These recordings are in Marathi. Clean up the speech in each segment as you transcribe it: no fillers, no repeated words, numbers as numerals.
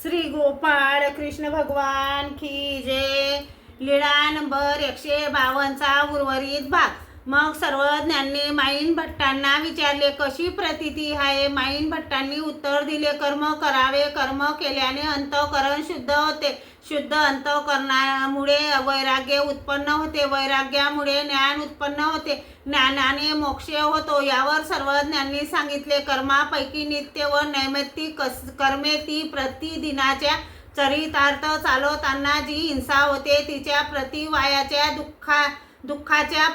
श्री गोपाळ कृष्ण भगवान की जय। लीळा नंबर 152चा उर्वरित भाग। मग सर्वज्ञांनी माईन भट्टांना विचारले, कशी प्रतीती आहे? माईन भट्टांनी उत्तर दिले, कर्म करावे, कर्म केल्याने अंतःकरण शुद्ध होते, शुद्ध अंतःकरणामुळे वैराग्य उत्पन्न होते, वैराग्यामुळे ज्ञान उत्पन्न होते, ज्ञानाने मोक्ष होतो। यावर सर्वज्ञांनी सांगितले, कर्मापैकी नित्य व नैमित्तिक कर्मे ती प्रतिदिनाच्या चरितार्थ चालवताना जी हिंसा होते, तिच्या प्रतिवायाच्या दुःखाच्या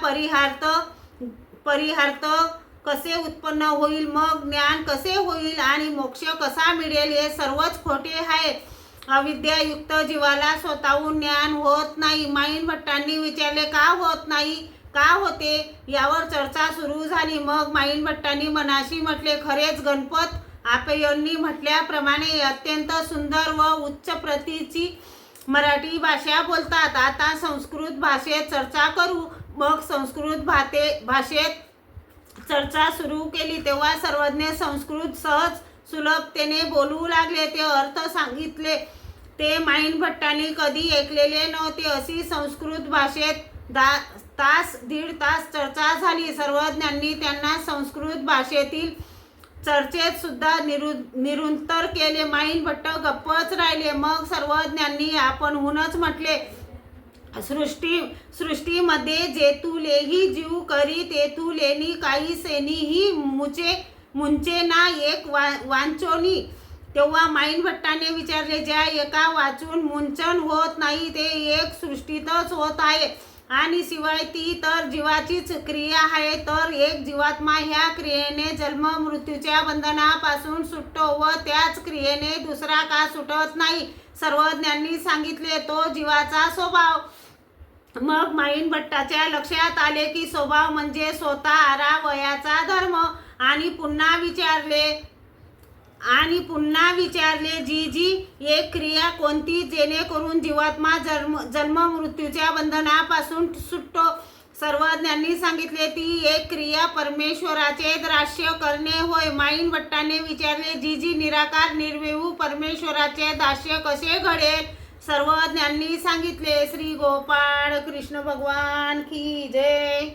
परिहार्थ कसे उत्पन्न होईल, मग ज्ञान कसे होईल आणि मोक्ष कसा मिळेल, हे सर्वच खोटे आहे। अविद्यायुक्त जीवाला स्वतःहून ज्ञान होत नाही। माईन भट्टांनी विचारले, का होत नाही, का होते? यावर चर्चा सुरू झाली। मग माईन भट्टांनी मनाशी म्हटले, खरेच गणपत आपयांनी म्हटल्याप्रमाणे अत्यंत सुंदर व उच्च प्रतीची मराठी भाषा बोलतात। आता संस्कृत भाषेत चर्चा करू। मग संस्कृत भाषेत चर्चा सुरू केली तेव्हा सर्वज्ञ संस्कृत सहज सुलभतेने बोलू लागले। ते अर्थ सांगितले ते माईन भट्टांनी कधी ऐकलेले नव्हते। अशी संस्कृत भाषेत दीड तास चर्चा झाली। सर्वज्ञांनी त्यांना संस्कृत भाषेतील चर्चेत सुद्धा निरुत्तर केले। माईन भट्ट गप्पच राहिले। मग सर्वज्ञांनी आपणहूनच म्हटले, सृष्टीमध्ये जेतुलेही जीव करी तेतुलेनी काही सेनीही मुंचे ना एक वांचोनी। तेव्हा माईन भट्टाने विचारले, ज्या एका वाचून मुंचन होत नाही ते एक सृष्टीतच होत आहे, आणि शिवाय ती तर जीवाचीच क्रिया आहे, तर एक जीवात्मा ह्या क्रियेने जन्म मृत्यूच्या बंधनापासून सुटतो व त्याच क्रियेने दुसरा का सुटत नाही? सर्वज्ञांनी सांगितले, तो जीवाचा स्वभाव। मग माईन भट्टाच्या लक्षात आले की स्वभाव म्हणजे स्वतः आरावयाचा धर्म। आणि पुन्हा विचारले, जी एक क्रिया कोणती जेणेकरून जीवात्मा जन्म मृत्यूच्या बंधनापासून सुटतो? सर्वज्ञांनी सांगितले, ती एक क्रिया परमेश्वराचे दास्य करणे होय। माईन भट्टाने विचारले, जी निराकार निर्विभू परमेश्वराचे दास्य कसे घडेल? सर्वज्ञांनी सांगितले। श्री गोपाळ कृष्ण भगवान की जय।